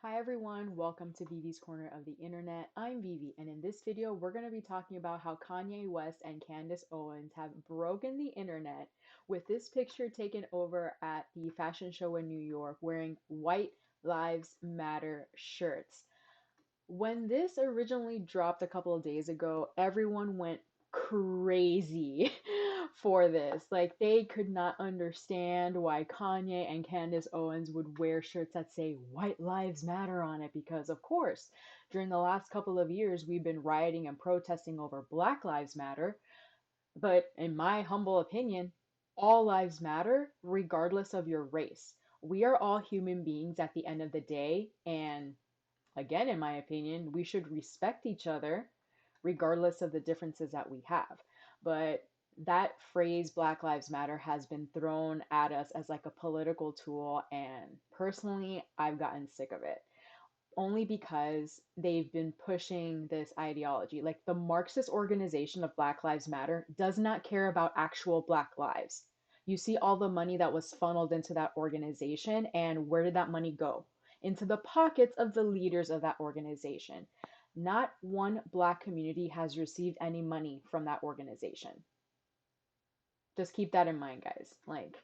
Hi everyone, welcome to Vivi's Corner of the Internet. I'm Vivi, and in this video, we're going to be talking about how Kanye West and Candace Owens have broken the internet with this picture taken over at the fashion show in New York wearing White Lives Matter shirts. When this originally dropped a couple of days ago, everyone went crazy for this. Like, they could not understand why Kanye and Candace Owens would wear shirts that say White Lives Matter on it, because, of course, during the last couple of years, we've been rioting and protesting over Black Lives Matter. But in my humble opinion, all lives matter regardless of your race. We are all human beings at the end of the day, and again, in my opinion, we should respect each other regardless of the differences that we have. But that phrase, Black Lives Matter, has been thrown at us as like a political tool. And personally, I've gotten sick of it only because they've been pushing this ideology. Like the Marxist organization of Black Lives Matter does not care about actual Black lives. You see all the money that was funneled into that organization, and where did that money go? Into the pockets of the leaders of that organization. Not one Black community has received any money from that organization. Just keep that in mind, guys. Like,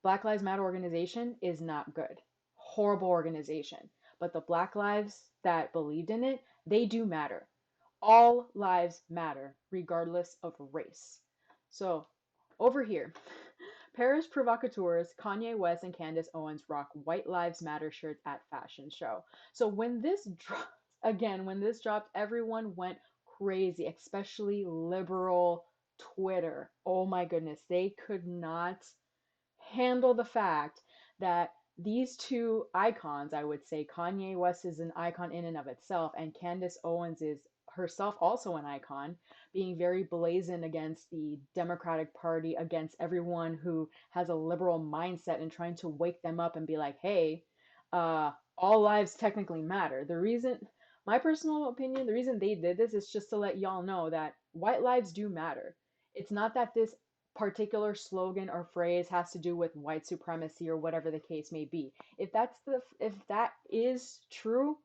Black Lives Matter organization is not good. Horrible organization. But the Black lives that believed in it, they do matter. All lives matter, regardless of race. So, over here, Paris provocateurs Kanye West and Candace Owens rock White Lives Matter shirts at fashion show. So when this dropped, again, when this dropped, everyone went crazy, especially liberal Twitter. Oh my goodness, they could not handle the fact that these two icons, I would say Kanye West is an icon in and of itself, and Candace Owens is herself also an icon, being very blazing against the Democratic Party, against everyone who has a liberal mindset and trying to wake them up and be like, hey, all lives technically matter. My personal opinion, the reason they did this is just to let y'all know that white lives do matter. It's not that this particular slogan or phrase has to do with white supremacy or whatever the case may be. If that is true,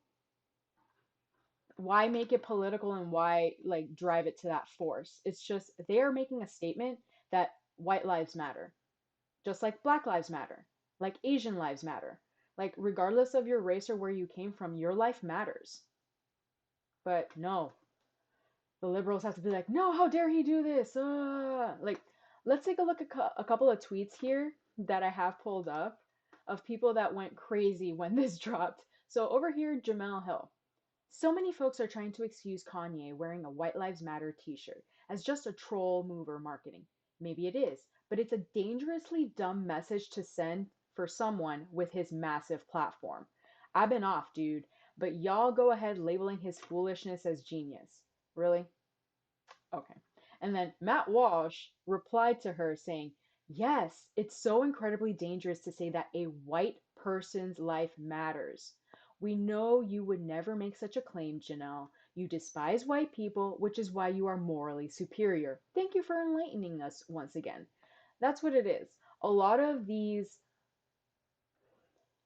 why make it political and why like drive it to that force? It's just they are making a statement that white lives matter, just like black lives matter, like Asian lives matter. Like regardless of your race or where you came from, your life matters. But no, the liberals have to be like, no, how dare he do this? Like, let's take a look at a couple of tweets here that I have pulled up of people that went crazy when this dropped. So over here, Jamel Hill. So many folks are trying to excuse Kanye wearing a White Lives Matter t-shirt as just a troll move or marketing. Maybe it is, but it's a dangerously dumb message to send for someone with his massive platform. I've been off, dude, but y'all go ahead labeling his foolishness as genius. Really? Okay. And then Matt Walsh replied to her saying, yes, it's so incredibly dangerous to say that a white person's life matters. We know you would never make such a claim, Janelle. You despise white people, which is why you are morally superior. Thank you for enlightening us once again. That's what it is. A lot of these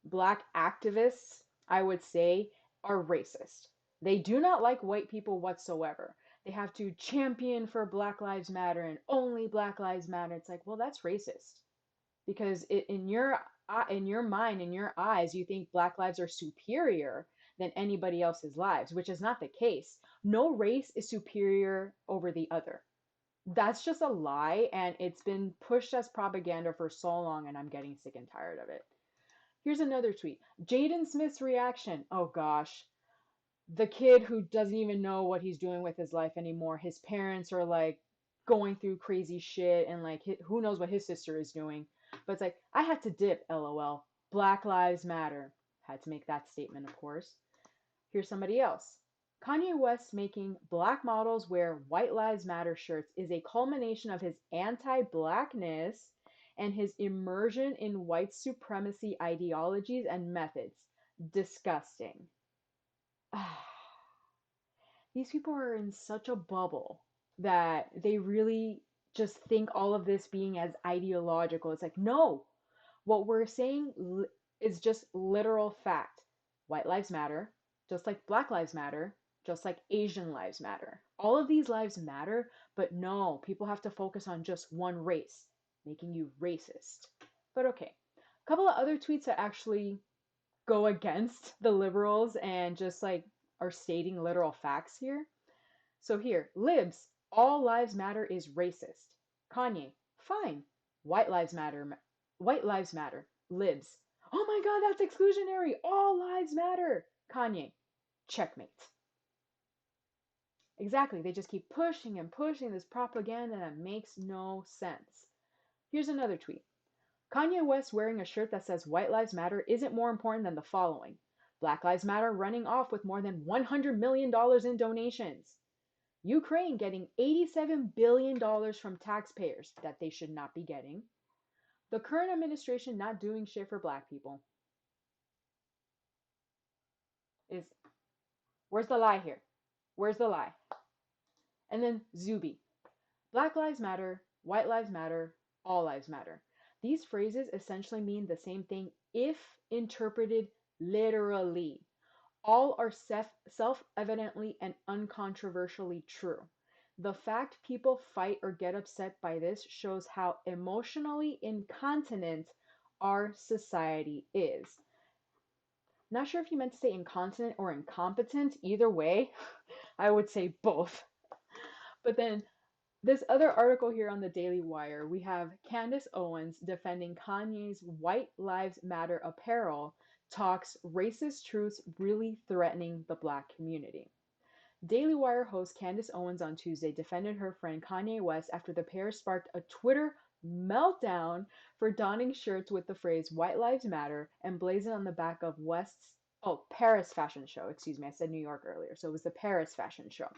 black activists, I would say, are racist. They do not like white people whatsoever. They have to champion for Black Lives Matter and only Black Lives Matter. It's like, well, that's racist because in your mind, in your eyes, you think Black lives are superior than anybody else's lives, which is not the case. No race is superior over the other. That's just a lie, and it's been pushed as propaganda for so long, and I'm getting sick and tired of it. Here's another tweet. Jaden Smith's reaction. Oh gosh. The kid who doesn't even know what he's doing with his life anymore. His parents are like going through crazy shit and like who knows what his sister is doing. But it's like, I had to dip, lol. Black Lives Matter. Had to make that statement, of course. Here's somebody else. Kanye West making black models wear White Lives Matter shirts is a culmination of his anti blackness and his immersion in white supremacy ideologies and methods. Disgusting. These people are in such a bubble that they really just think all of this being as ideological. It's like, no, what we're saying is just literal fact. White lives matter, just like Black lives matter, just like Asian lives matter. All of these lives matter, but no, people have to focus on just one race, making you racist. But okay, a couple of other tweets that actually go against the liberals and just like are stating literal facts here. So here, libs, all lives matter is racist. Kanye, fine. White lives matter. White lives matter. Libs. Oh my god, that's exclusionary. All lives matter. Kanye, checkmate. Exactly. They just keep pushing and pushing this propaganda that makes no sense. Here's another tweet. Kanye West wearing a shirt that says White Lives Matter isn't more important than the following. Black Lives Matter running off with more than $100 million in donations. Ukraine getting $87 billion from taxpayers that they should not be getting. The current administration not doing shit for black people. Is where's the lie here? Where's the lie? And then Zuby. Black lives matter, white lives matter, all lives matter. These phrases essentially mean the same thing if interpreted literally. All are self-evidently and uncontroversially true. The fact people fight or get upset by this shows how emotionally incontinent our society is. Not sure if you meant to say incontinent or incompetent. Either way, I would say both. But then this other article here on the Daily Wire, we have Candace Owens defending Kanye's White Lives Matter apparel, talks racist truths really threatening the black community. Daily Wire host Candace Owens on Tuesday defended her friend Kanye West after the pair sparked a Twitter meltdown for donning shirts with the phrase White Lives Matter emblazoned on the back of West's Paris fashion show. Excuse me, I said New York earlier, so it was the Paris fashion show.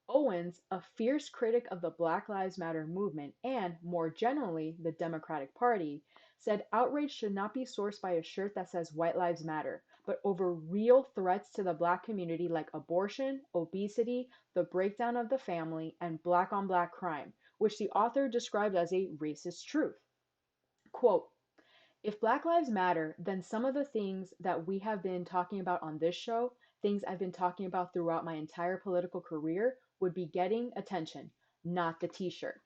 Owens, a fierce critic of the Black Lives Matter movement and, more generally, the Democratic Party, said outrage should not be sourced by a shirt that says White Lives Matter, but over real threats to the black community like abortion, obesity, the breakdown of the family, and black on black crime, which the author described as a racist truth. Quote, if Black Lives Matter, then some of the things that we have been talking about on this show, things I've been talking about throughout my entire political career, would be getting attention, not the t shirt.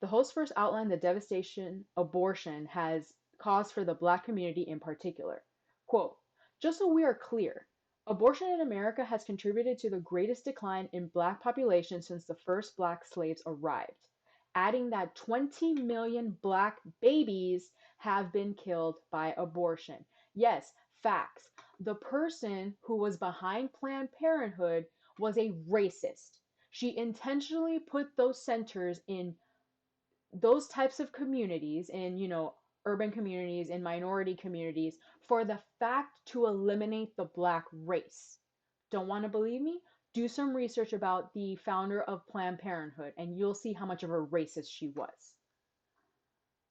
The host first outlined the devastation abortion has caused for the black community in particular. Quote, just so we are clear, abortion in America has contributed to the greatest decline in black population since the first black slaves arrived, adding that 20 million black babies have been killed by abortion. Yes, facts. The person who was behind Planned Parenthood was a racist. She intentionally put those centers in those types of communities, in, urban communities, in minority communities, for the fact to eliminate the black race. Don't want to believe me? Do some research about the founder of Planned Parenthood, and you'll see how much of a racist she was.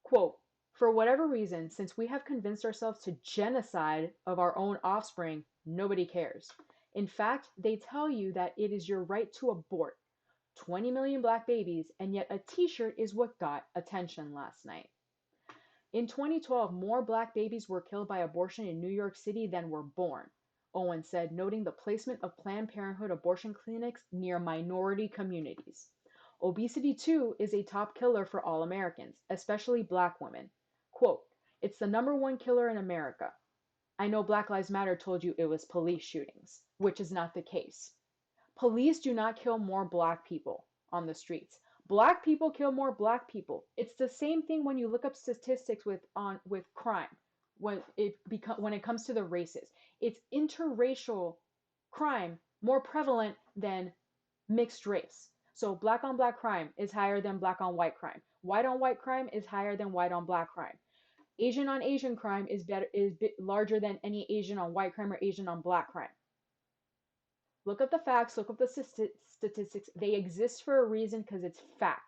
Quote, for whatever reason, since we have convinced ourselves to genocide of our own offspring, nobody cares. In fact, they tell you that it is your right to abort 20 million black babies, and yet a t-shirt is what got attention last night. In 2012, more black babies were killed by abortion in New York City than were born, Owen said, noting the placement of Planned Parenthood abortion clinics near minority communities. Obesity, too, is a top killer for all Americans, especially black women. Quote, it's the number one killer in America. I know Black Lives Matter told you it was police shootings, which is not the case. Police do not kill more black people on the streets. Black people kill more black people. It's the same thing when you look up statistics with crime. When it comes to the races, it's interracial crime more prevalent than mixed race. So black on black crime is higher than black on white crime. White on white crime is higher than white on black crime. Asian on Asian crime is larger than any Asian on white crime or Asian on black crime. Look up the facts, look up the statistics. They exist for a reason because it's fact.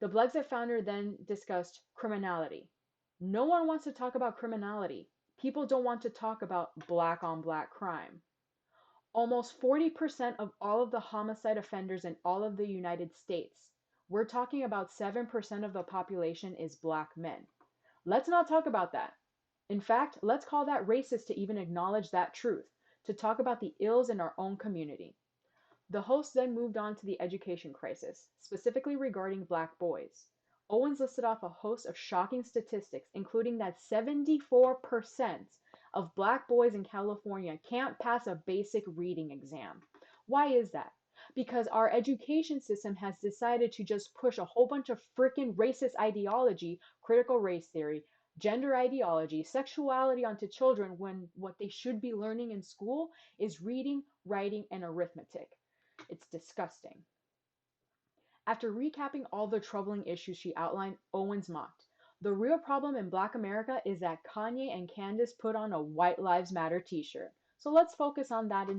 The Blexit founder then discussed criminality. No one wants to talk about criminality. People don't want to talk about black on black crime. Almost 40% of all of the homicide offenders in all of the United States. We're talking about 7% of the population is black men. Let's not talk about that. In fact, let's call that racist to even acknowledge that truth, to talk about the ills in our own community. The host then moved on to the education crisis, specifically regarding black boys. Owens listed off a host of shocking statistics, including that 74% of black boys in California can't pass a basic reading exam. Why is that? Because our education system has decided to just push a whole bunch of freaking racist ideology, critical race theory, gender ideology, sexuality onto children when what they should be learning in school is reading, writing, and arithmetic. It's disgusting. After recapping all the troubling issues she outlined, Owens mocked. The real problem in Black America is that Kanye and Candace put on a White Lives Matter t shirt. So let's focus on that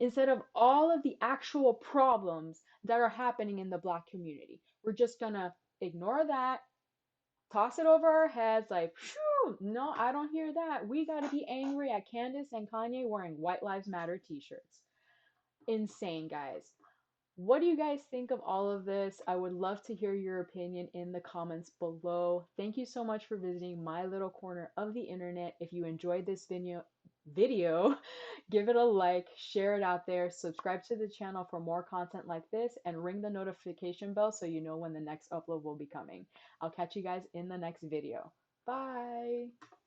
instead of all of the actual problems that are happening in the Black community. We're just gonna ignore that, toss it over our heads like, phew, no, I don't hear that. We gotta be angry at Candace and Kanye wearing White Lives Matter t shirts. Insane, guys. What do you guys think of all of this? I would love to hear your opinion in the comments below. Thank you so much for visiting my little corner of the internet. If you enjoyed this video, give it a like, share it out there, subscribe to the channel for more content like this, and ring the notification bell so you know when the next upload will be coming. I'll catch you guys in the next video. Bye!